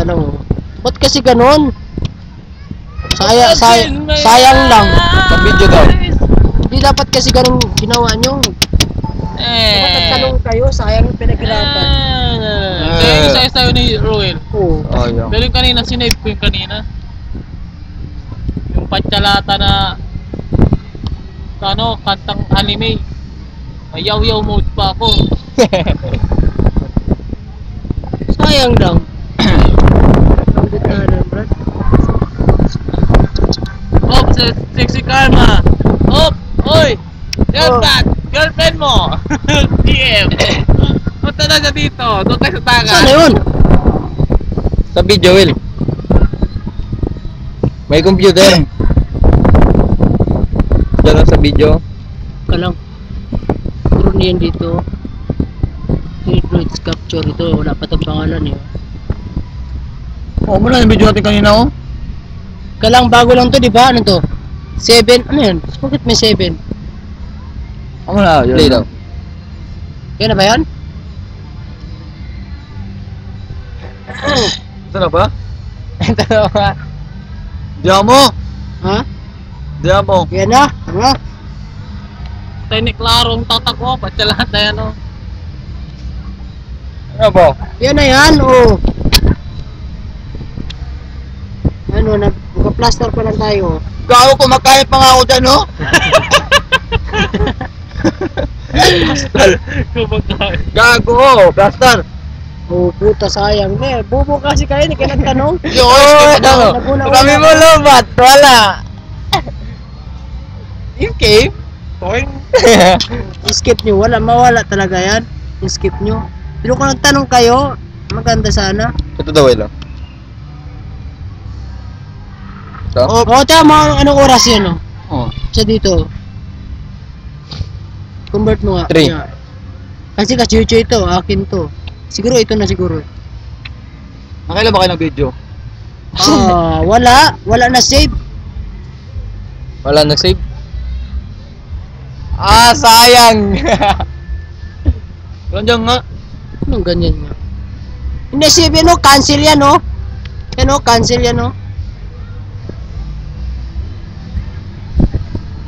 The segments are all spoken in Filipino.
lang oh. Ba't kasi ganun? Sayang lang. Sa video daw. Hindi dapat kasi ganun ginawa nyo. Dapat nagtanong kayo, sayang yung pinaghirapan. Kaya yung isa-isa ni Ruel. Oo. Oh, yun. Pero yung kanina, sinave ko yung kanina. Yung patsalata na ano, kantang anime. May yaw-yaw mode pa ako. Sayang lang. Ang gitna Brad. Hop, sexy karma. Hop, oy. Girlfriend mo. DM. Punta na ka dito. Doon tayo sa taga. Saan na yun? Sa video, Will. May computer. Diyan lang sa video. Kalang. Puro niyan dito. Android capture ito. Wala pa itong pangalan eh. Oo, muna yung video natin kanina, oh. Kalang bago lang to, di ba? Ano to? 7? Ano yan? Bakit may 7? Ano na, yun. Play daw. Yan na ba yan? Ito na ba? Ito na ba? Diyan mo! Ha? Diyan mo! Yan na? Ano? Tayo ni Claro ang tatak ko. Patsalata yan, oh. Ano ba? Yan na yan, oh. Ano, nagka-plaster pa lang tayo. Gago, kumakain pa nga ako dyan, no? Kumakain. Gago, oh, blaster! Oh, puta, sayang. Ne, bubo kasi kayo, hindi kayo nagtanong. Yo, ano? Kami mo lubat, wala! Yung cave? Toing. I-skip nyo, mawala talaga yan. I-skip nyo. Pero kung nagtanong kayo, maganda sana. Ito daw, Will, oh. Ito? Oh, tama, anong oras yan, oh? Oh. Sa dito. Convert mo nga. 3. Yeah. Kasi kachucho ito, akin to. Siguro ito na siguro. Nakailan ba kayo ng video? Ah, wala na save. Wala nag-save? Ah, sayang! Ganyan nga. Anong ganyan nga? Hindi save yan, oh, cancel yan, oh. Yan, oh, cancel yan, oh.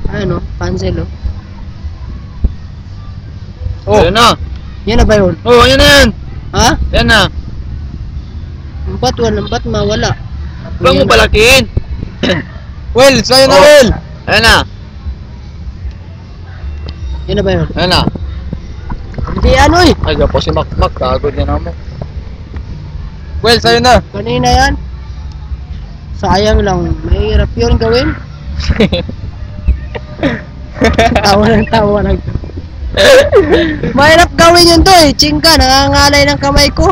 Ayan, oh, cancel, oh. Oh, yan na! Yan na ba yun? Oh, yan na yan! Ha? Yan na! Ba't mawala? Huwag mo palakihin! Will, sa'yo na, Will! Ayan na! Yan na ba yun? Ayan na! Hindi ano eh. Ay, gapo si Makmak, kagod niya naman. Will, sa'yo na! Kanina yan. Sayang lang. Mahirap yun gawin. Tawa lang. Mahirap gawin yun to eh. Chingka, nangangalay ng kamay ko.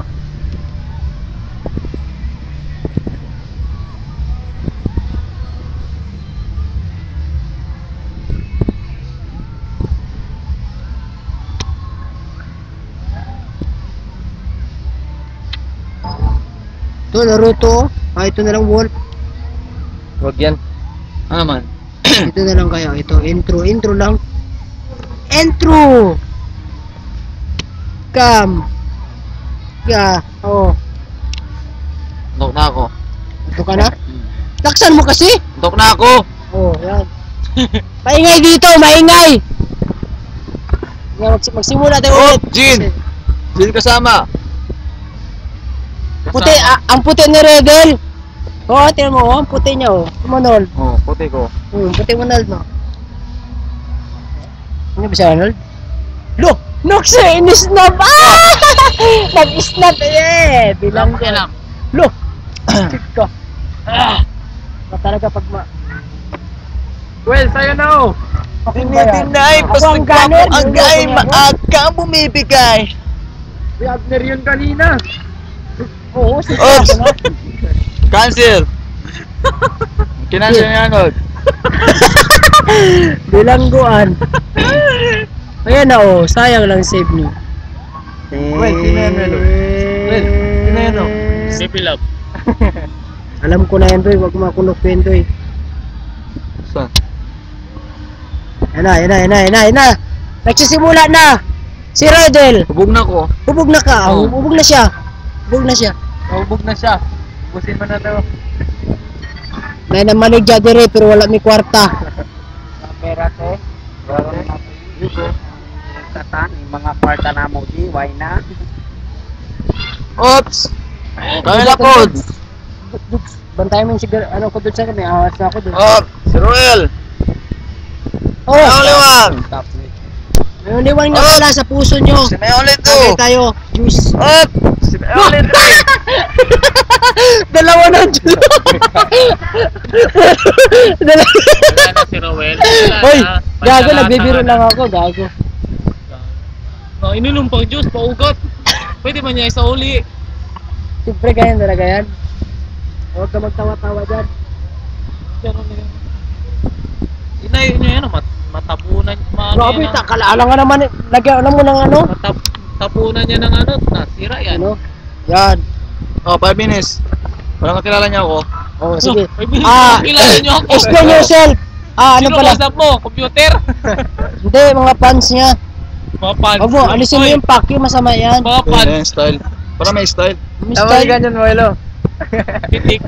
Ito, laro to. Ito na lang, Wolf. Huwag yan. Ah, man. Ito na lang kaya. Ito, intro lang. Intro! Come. Yeah, oh. Antok na ako. Ito ka na? Laksan mo kasi? Antok na ako! Oh, yan. Maingay dito, maingay! Magsimula tayo Oh, ulit. Jin! Jin kasama! Puti, ang puti ni Redel. Oh, tingnan mo, ang puti niya, oh. Manol. Oh, puti ko. Puti Manol, no? Ano ba si Arnold? Look! Noxe! In-snap! Ah! Nag-snap eh! Bilang ko. Look! Check ko. Talaga pag Well, sa'yo na, oh. Tinitinay, Ako ang gunner, agay, yung maaga bumibigay. Si Abner yun kanina. Oo, si Oops! Arnold. Cancel! Kinansel niya, Arnold. Bilangguan. Ayan na, oh. Sayang lang save niyo. Well, sino yan, Melo? Well, sino yan, oh? Baby love. Alam ko na yan, Doy. Huwag makunok yan, Doy. Saan? Yan na. Nagsisimula na. Si Redel. Hubog na ko. Hubog na ka. Oh. Hubog na siya. Hubog na siya. Busin mo na to. May namanig dyan dire pero wala may kwarta. Pera to. Yugo. Katan, yung mga kwarta na mo di, why na? Oops! Kami na po! Bantay mo yung ano ko doon sa may awas na ako doon. Oh, si Ruel! Oh! Only one! May only one nga pala sa puso nyo. Si may only two! Okay tayo. Juice. Up! Si may only three! Dalawa na dyan. Dalawa. Wala na si Rowel. Wala Hoy, na. gago, Pansalatan nagbibiro na. lang ako, gago. Oh, ininom pang juice, paugat. Pwede ba niya isa uli? Siyempre ganyan talaga yan. Huwag ka magtawa-tawa dyan. Pero inayin niyo yan, matabunan Grabe, takala nga naman, lagyan mo ng ano. Tapunan niya ng ano, nasira yan. Ano? Yan. Oh, 5 minutes. Walang kakilala niya ako. Oh, sige. Ah, Ah, kilala niyo ako. explain yourself. Ah, ano Sino pala? WhatsApp mo? Computer? Hindi, mga fans niya. Mga fans. Huwag mo, alisin mo Oy, yung pack, yung masama yan. mga fans. Yan, style. Para may style. Mr. ganyan, Moelo. Pitik.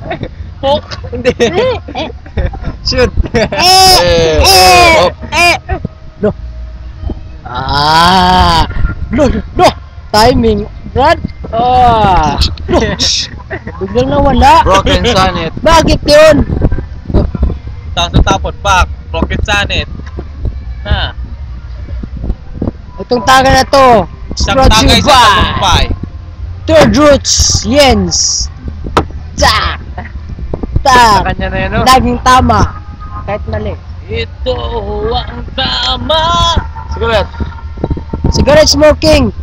Pok. Hindi. Shoot. Oh. No. Ah. No. Timing. Brad. Ah. No. Biglang nawala. Broken Sonnet. Bakit yun? Tapos natapon, pak. Rocket Sanet. Na. Itong taga na to. Isang Brought tagay you sa by tagumpay. Third Roots. Yens. Ta. Ta. kanya na yun, no? Laging tama. Kahit mali. Ito ang tama. Siguro. Cigarette smoking.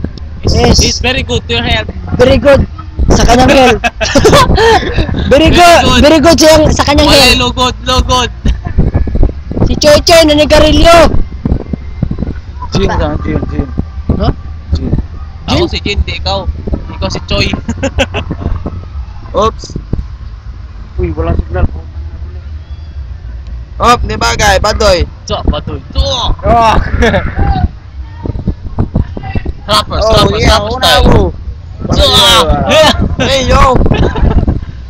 Yes. It's very good to your health. Very good sa kanyang health. Very good. Very good sa kanyang Wala health. lugod. Si Choy Choy naninigarilyo. Jin ka, Jin. Huh? Jin. Ako si Jin, di ikaw. Ikaw si Choi. Oops. Uy, wala signal. Op, di bagay, badoy. Cok, batoy. Cok. Oh. Rappers Oh, yeah, style. una. Cok. Hey, yo.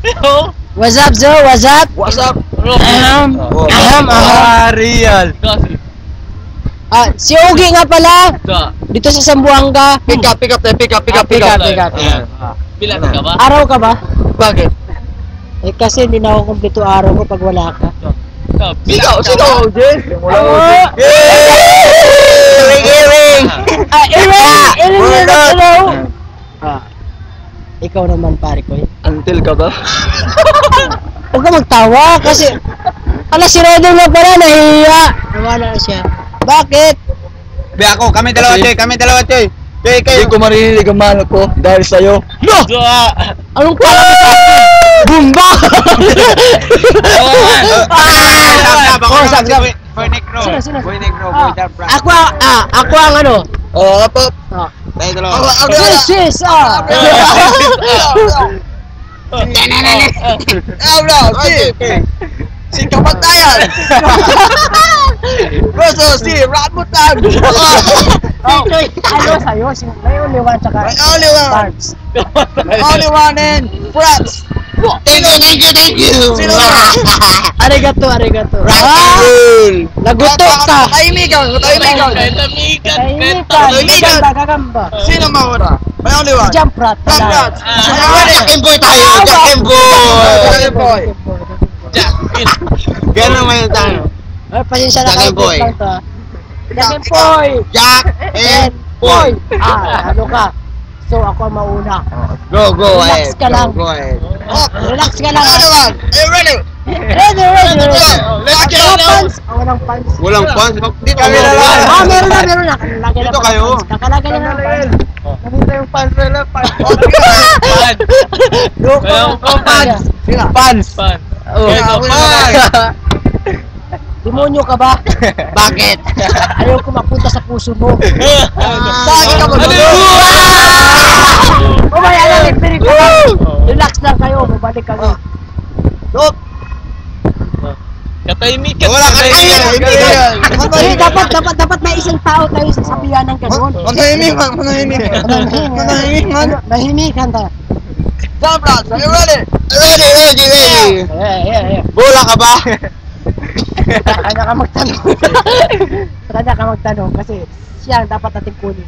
Yo. What's up, Zo? What's up? What's up? Aham. Oh. Aham. Real. Kasi. Ah, si Ogie nga pala. Da. Dito sa Sambuanga. Pick up. Pick up. Bilang ka ba? Araw ka ba? Bakit? Eh kasi hindi na ako kumpleto araw ko pag wala ka. Sino, Jin? Wala mo, Oo. Jin. Ring. Ah, Aaron Wala. na hello. Ah. Ikaw naman pare ko. Until ka ba? Huwag ka magtawa kasi si Rodo nga pala nahihiya. Nawala na siya. Bakit? Be ako, kami dalawa, Choy. Choy, kayo. Hindi ko marinig ang mahal ko dahil sa'yo. No! Da. Anong kala mo sa akin? Bumba! Oh, sagap. Boy Negro. Sino? Boy Negro, Ah, Boy Dabra. Ako ang ano? Oh, apa? Ah. Tayo dalawa. Yes, ah. Si Kapatayan. Roso, si Rambutan. Ano sa'yo? May only one tsaka May only one. Parts. Only one in France. Thank you. Sino ba? Arigato. Rule. Nagutok ka. Kaibigan. Kaibigan. Kaibigan. Gagamba. Sino mawala? May only one. Jump rat. Jump. Jack and Boy tayo. Jack and Boy. Jack. Ganun may tayo. Ay, pasensya na Jack kayo. and Boy. Jack and Boy. Jack and Boy. Ano ka? So, ako ang mauna. Go Relax ahead. ka lang. Go ahead. Relax ka lang. Another one. Are you ready? Ready. Let's go. Walang pants. Walang pants. Walang pants. Dito Meron na. Nakalagay na Dito ng kayo. pants. Nakalagay na ng pants. Nakita yung pants nila. Pan. Loko. Pants. Pants. Pan. Oh, Pants. Demonyo ka ba? Bakit? Ayaw ko mapunta sa puso mo. Bakit ka ba? Umaya lang, very good. Relax lang kayo, babalik kami. Look. Katahimikan. Wala ka Eh, dapat may isang tao tayo sa sabihan ng gano'n. Manahimik. Nahimikan ta. Jamrats, are you ready? Ready. Yeah. Bola ka ba? Kanya ka magtanong. Kanya ka magtanong kasi siya ang dapat natin kunin.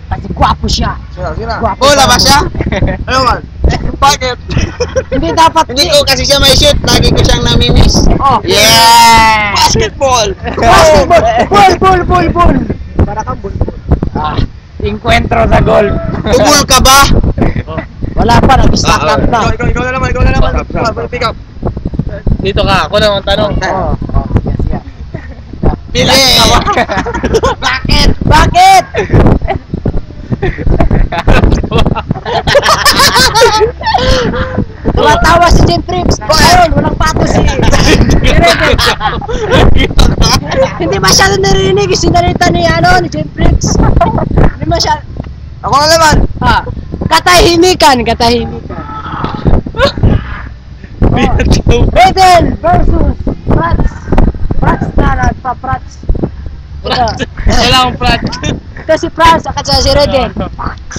Kasi gwapo siya. Sina. Gwapo Bola ba siya? Ano man? Bakit? Hindi dapat. Hindi ko kasi siya may shoot. Lagi ko siyang namimiss. Oh. Yeah! Basketball! Basketball! Ball! Para kang ball. Encuentro sa goal. Tubol ka ba? Wala pa, nag-stack up na. Ikaw na naman. Pick up. Dito ka, ako na ang tanong. Oh, yes. Pili! Bakit? Tumatawa si Jim Trips. Ayun, walang pato si Rebel. Hindi masyado narinig yung sinalita ni Jim Trips. Hindi masyado. Ako na naman. Katahimikan. Eden versus Prats. Prats na nagpa-Prats. Wala akong prat. Ito si Franz at si Reden.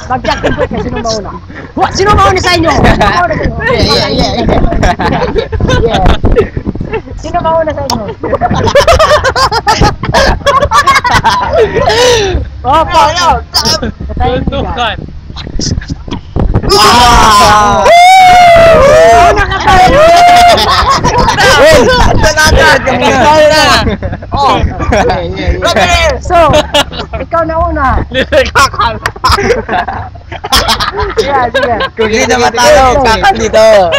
Mag-jack and break na. Sino mauna? Sino mauna sa inyo? Yeah. Sino mauna sa inyo? Opo. Tuntukan. So, ikaw na una. Sige. Kung hindi na matalo, kakal dito.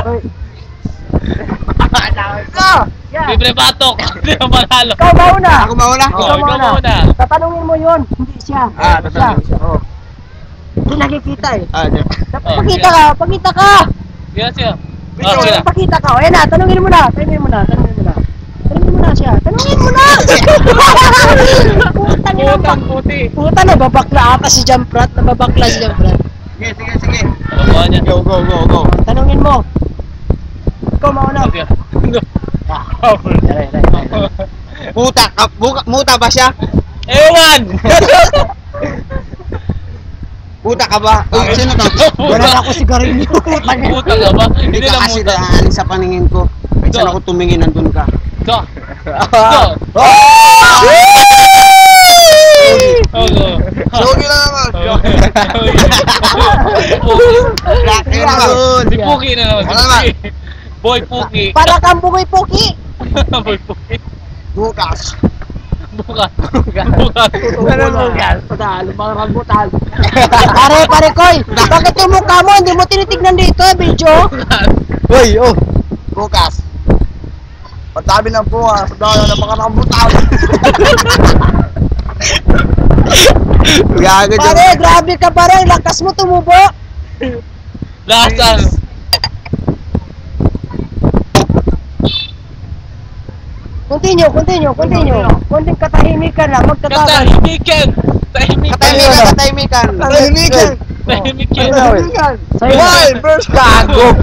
Libre batok. Hindi na manalo. Ikaw mauna. Ako mauna? Ikaw mauna. Tatanungin mo yun. Hindi siya. Tatanungin siya. Hindi nakikita eh. Diyan. Pakita ka. Siya. Sige, pakita ka. Ayan na, tanungin mo na siya. Tanungin mo na. Putang ina Putang puti. Puta na, babakla ata si Jamprat. Nababakla si Jamprat. Sige. Ano niya? Go. Tanungin mo. Ikaw mauna. Okay. Muta ba siya? Ewan! Puta ka ba? Uy, sino to? Wala ako sigarilyo. Puta ka ba? Hindi Hindi ka lang kasi muta. daan sa paningin ko. Saan ako tumingin, nandun ka. Go! Sogi lang naman. Si Puki na naman. Ano naman? Boy Puki. Para kang bukoy-puki. Boy Puki. Bukas. Bukas. Patalo, mga rambutan. Pare, Koy. Bakit yung mukha mo? Hindi mo tinitignan dito, video? Uy, Bukas. Pagsabi ng bukas, dahil ng mga rambutan. Gago dyan. Pare, grabe ka pare. Lakas mo tumubo. Lasan. Continue. Kunting katahimikan lang. Magtatawag. Katahimikan. Katahimikan. Tahimikan. Wild versus gago.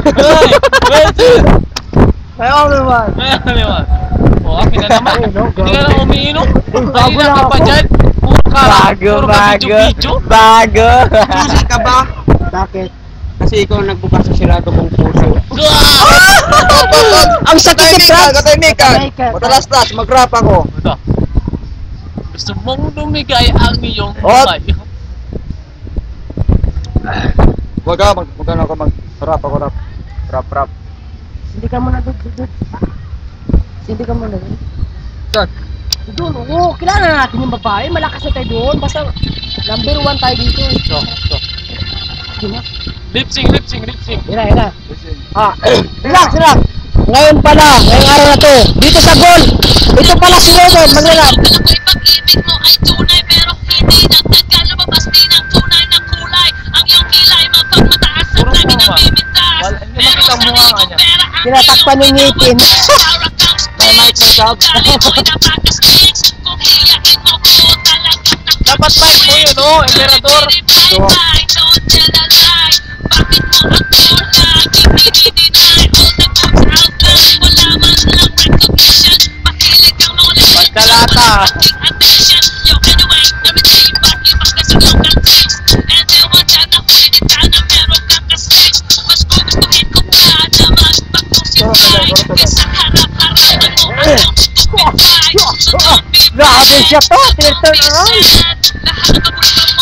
Ayaw naman. Oh, akin na naman. Hindi ka na umiinom. Bago Kanina lang ka pa ako. dyan. Puro ka video. Susi ka ba? Bakit? Kasi ikaw nagbukas sa sirado kong puso. Ang sakit ni Franz. Katahimikan. Matalas-tas, mag-rap ako. Gusto mong lumigay ang iyong Hop. buhay. Wag ako mag-rap ako, rap. Rap. Hindi ka muna doon. Hindi ka muna doon. Saan? Doon, oo. Kilala natin yung babae. Malakas na tayo doon. Basta number 1 tayo dito. Sige na. Lip sync. Hira. Relax. Ngayong ngayong araw na to, dito sa goal. Ito pala si Logan, maglalap. Pag-ibig mo ay tunay pero hindi nagtagal lumabas din ang tunay na kulay. Ang iyong kilay mapagmataas at lagi namimintas. Hindi makita mo nga kanya. Tinatakpan yung ngipin. May mic makeup. Dapat mic mo yun, oh, Emperador. Bakit mo ako laging dinideny? All the books out lang, wala man lang recognition. Mahilig kang makulit. Pagkalata. Attention. Yo, anyway, na-receive back yung bakla sa local text. And then one time, nakulitin ka na meron kang ka-sex. Mas gugustuhin Grabe siya to, turn around. Lahat ng gusto mo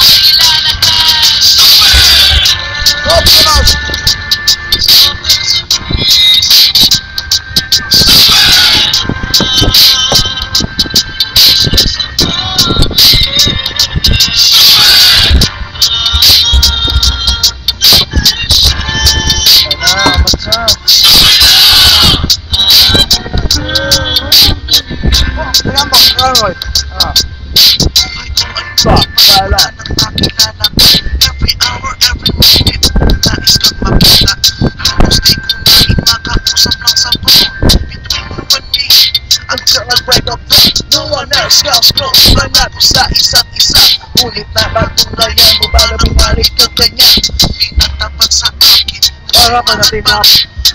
ilalagay. No one else comes close. Manat sa isa't isa. Ngunit napatunayan mo ba na bumalik ka ganyan? Pinatapat sa akin. Para manatimap.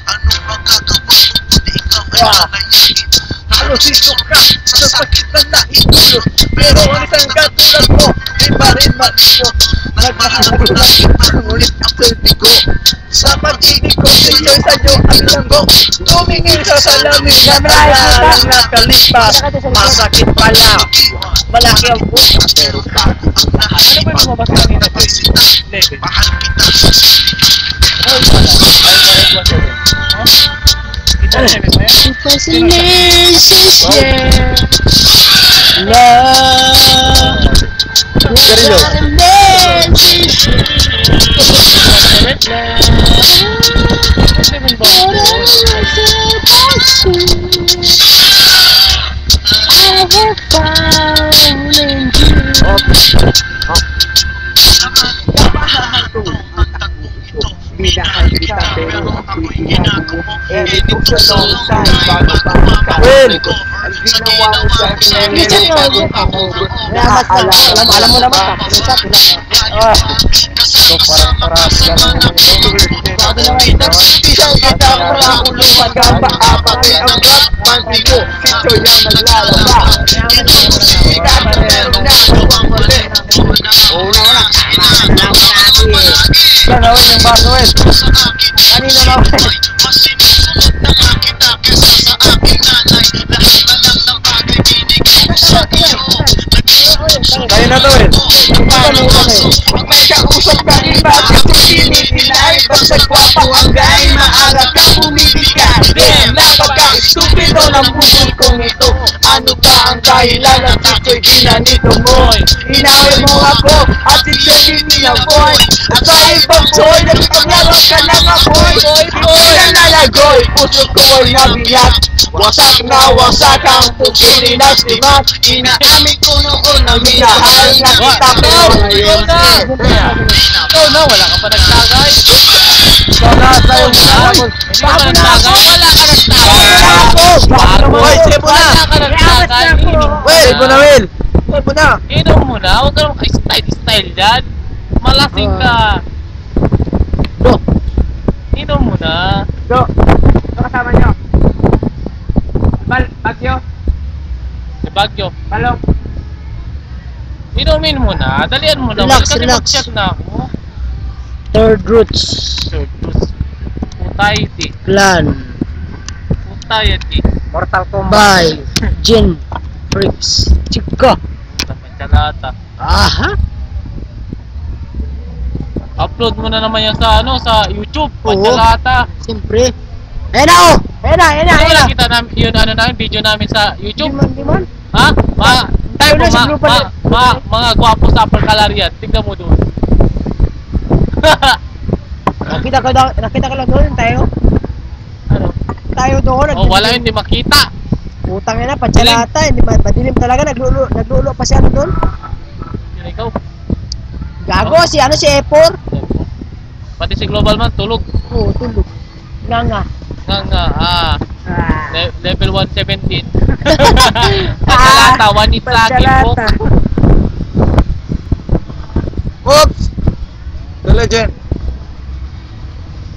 Anong magagawa mo kung ikaw ay nalayain? Halos ka sa sakit na naitulog. Pero ang isang katulad mo, di pa rin matinok. Nagmahanap lang iba, ngunit ako'y bigo. Sa pag-ibig ko, sinyo'y sa'yo ang langgo. Tumingin sa salamin na nalalang nakalipas. Masakit pala, malaki ang buka. Pero bago ang lahat, Ano ba yung lumabas kanina, Joy? Level. mahal kita sa Kita na level mo yan? It was a relationship. Love. Seryo. Level ba? Minahal kita pero ako'y ginagawa mo. Edit sa long time bago pa ikaw. Well, Ang ginawa mo sa akin Minsan bago yun. ako. Salamat ka. Alam mo naman ka. Minsan sila. So parang Sabi na nga ito. Isang kita para ulo mag-apa-apa ang rap panty mo. Sito yan naglalaba. Ito mo sika pero nagawang mali. Una. Yan, Noel, yung bar, Noel. Kanina na ako. Mas sinusunod na nga kita kesa sa aking nanay. Lahat na lang ng bagay binigay ko sa iyo. Kayo na to, eh. Pag may kausap ka rin bakit tinitinay? Basta gwapo ang gay, maaga ka bumibigay. Damn, napaka-stupido ng bukol kong ito. Ano ba ang dahilan ng sito'y ginanito mo? Inaway mo ako at ito'y minaboy. At sa ibang boy, nagpaglaro ka ng apoy. Hindi na nalagoy, puso ko'y nabiyak. Wasak na wasak ang pupili na simat. Inaamin ko noon na minahal na kita pero ngayon Ikaw na, wala ka pa nagtagay. Ikaw na, tayo mo na. Hindi ka pa nagtagay. Wala ka nagtagay. Bago. Hoy, sebo na. Wala ka nagtagay. Well, sebo na, Will. Sebo na. Inom mo na. Huwag ka naman ka-style dyan. Malasing ka. Inom mo na. Go. Ito kasama nyo. Bagyo. Si Bagyo. Balong. Inumin mo na. Dalian mo na. Relax, Kasi relax. mag-chat na ako. Third roots. Putay-ti. Clan. Putay-ti. Mortal Kombat. By Gin Freaks. Chika. Tapachalata. Aha. Upload mo na naman yan sa sa YouTube. Oo. Pachalata. Siyempre. Ayan na oh. Ayan na, ayan na, Ano ayan na. wala kita namin yun namin video namin sa YouTube? Di man. Ha? Tayo Wala po, sa grupo na- mga gwapo sa Upper Calarian. Tignan mo doon. Nakita ko lang doon tayo. Ano? Tayo doon. Oh, wala hindi makita. Putang ina, pachalata. Hindi madilim talaga. Naglulo pa siya doon. Yun ikaw. Gago, si Epor. Pati si Global Man tulog. Oo, tulog. Nga. Nga. Ah. Level 117. Pachalata, one hit lagi po. Pachalata. Oops! The legend.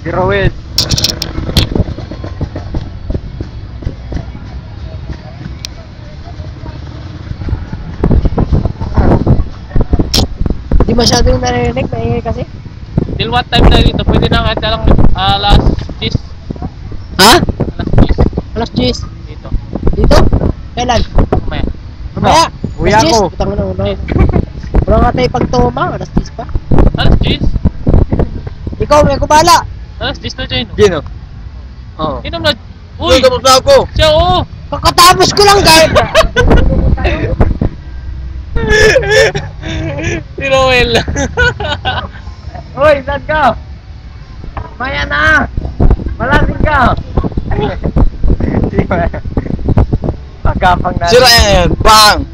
Zero Will. Hindi masyado yung narinig, maingay kasi. Till what time na dito? Pwede na kahit lang last 10. Ha? Last 10. Alas 10. Dito. Dito? Kailan? Mamaya. Mamaya? Kuya Alas 10, ko. putang ina ulo. Wala nga tayo pagtoma, alas 10 pa. Alas 10? Ikaw, may kubala. Alas 10 na dyan. Gino. Oo. Inom na. Uy! Uy, tapos na ako. Siya, oo! Kakatapos ko lang, guys. Si Roel. Uy, saan ka? Maya na! Malasing ka! Pagkapang na. Sira yan. Bang!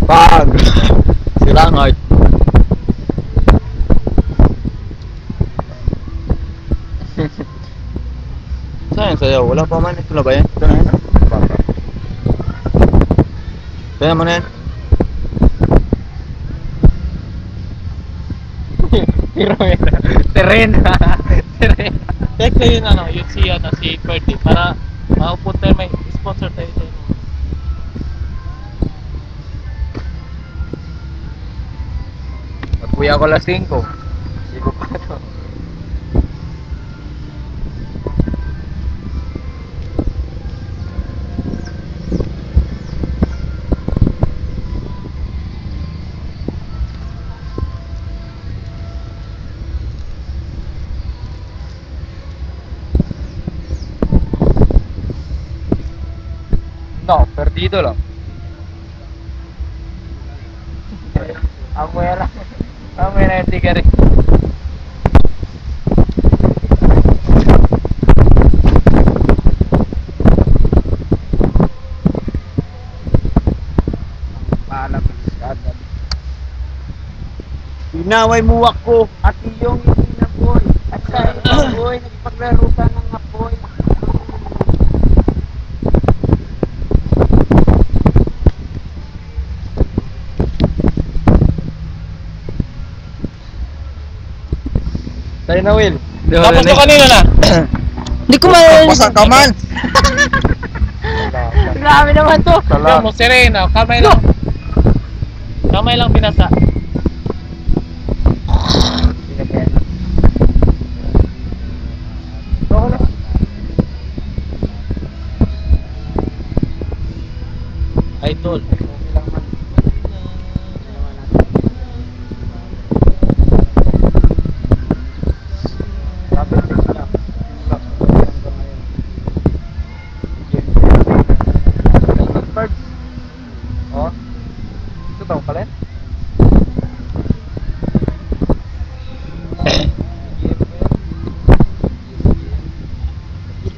Bang! Sira ang heart. Saan yung sayaw? Wala pa man. Ito na ba yan? Ito na yan. Kaya mo na yan. Si Roel. Teren. Teren. Check na yun, yun si Ferdy para makapun tayo, may sponsor tayo sa inyo. Kuya ko lasing ko. Hindi ko pa ito. No, perdido lang. Ang wala. Ang wala yung tiga rin. Paalam agad. Inaway muwak ko. At yung hindi na boy. At sa ito boy, nagpaglaro ka ng apoy. Tayo na Will. Tapos na kanina na. Hindi ko mal... Pasak ka man. Grabe naman to. Yung mo, Serena, kamay lang. Kamay lang binasa. Idol. Oh, itu tahu kalian?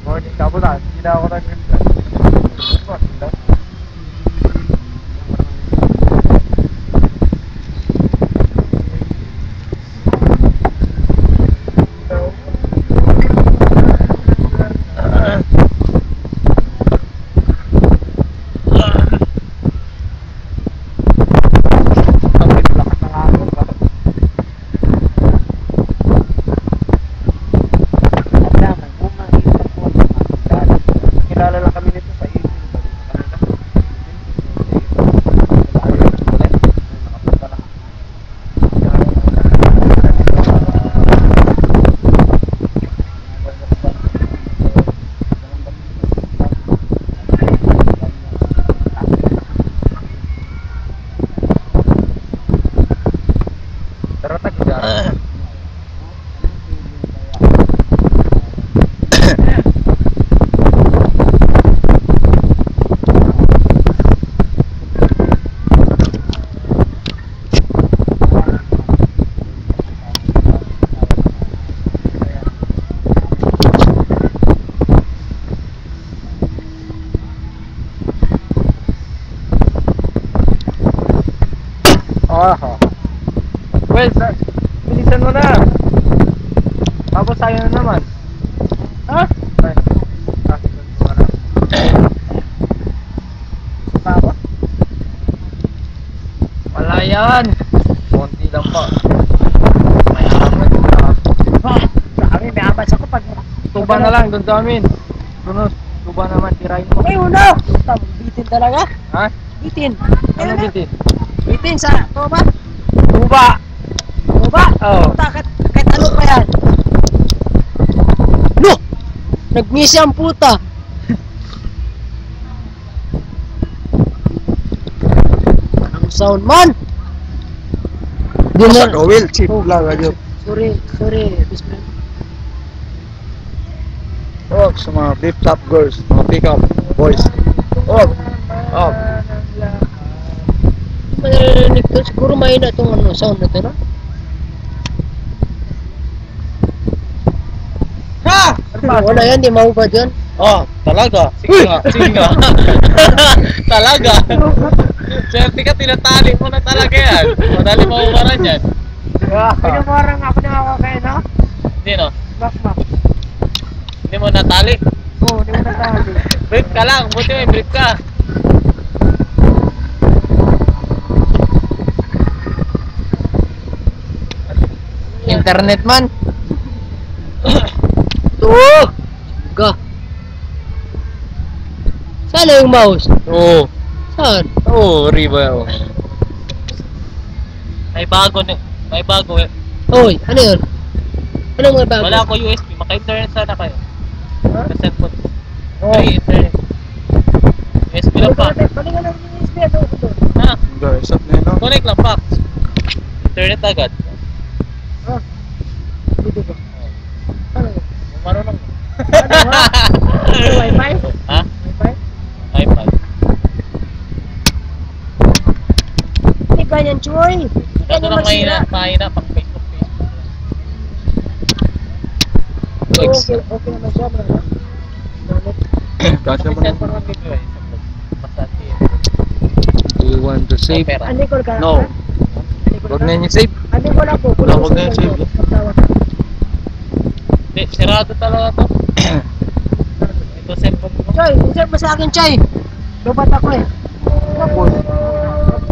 Oh, di kabulan, tidak orang kerja. Oh, tidak. Kilala lang kami nito sa iyo. Nakapunta lang. Tara tak jalan. Oh, well, bilisan mo na. Tapos tayo na naman. Ha? Wala yan. Konti lang pa. May amat na. Sa amin, may abas ako pag... Tuba na lang doon sa amin. Tunos, tuba naman, tirahin mo. Ay, uno! Puta, bitin talaga. Ha? Bitin. Ano bitin? Bitin sa toba. Tuba! Toba? Oo. Puta, kahit ano pa yan. No! Nag-miss ang puta. sound man. Di Sa na. Will, cheap lang radyo. Sorry, Bisman. Oh, sa mga beef top girls, mga pick up boys. Oh, oh. Marinig to, siguro mahina itong ano, sound na to, no? Ha! Wala yan, di mahubad yan. Oh, talaga. Sige nga, sige nga. Talaga. Swerte ka, tinatali mo na talaga yan. Madali maumaran yan. Pinamorang ako na ako kayo, no? Hindi no? Bakmak. Hindi mo natali. Oo, di mo natali. Brief ka lang, buti may brief ka. Internet man. Tuh! Ga. Saan na yung mouse? Oo. Saan? Oo, riba. May bago na. May bago eh. Oy, ano yun? Ano mga bago? Wala ako USB, maka-internet sana kayo. Ha? Sa cellphone. Oh. Ay, internet. USB lang pa. Palingan lang yung USB, ano ko doon? Ha? Guys, up na yun, no? Connect lang pa. Internet agad. Dito ba? Ano yun? Marunong. Ano ha? Wi-Fi? Ha? Wi-Fi? iPad. Hindi ganyan, Choy. Masyado lang mahina pang Facebook. Okay naman siya, bro. Kasya mo na. Do you want to save? Andi ko ka. No. Huwag na yun yung save. Andi ko na po. Wala, huwag na yung save. Hindi, sirado talaga to. Ito cellphone mo. Choy, insert mo sa akin, Choy. Lubat ako eh.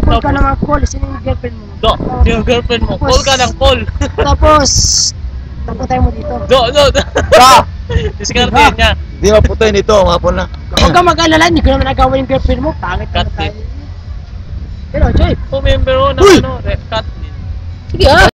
Call ka naman, call. Sino yung girlfriend mo? Do, yung girlfriend mo. Call ka ng call. Tapos, tapuntay mo dito. Do. Ah! Diskarte yan niya. Hindi maputoy nito, hapon na. Huwag ka mag-alala, hindi ko naman nagawa yung girlfriend mo. Pangit Cut naman tayo. din. Pero, Choy. Kung member mo na Uy! ano, cut din. Sige ha.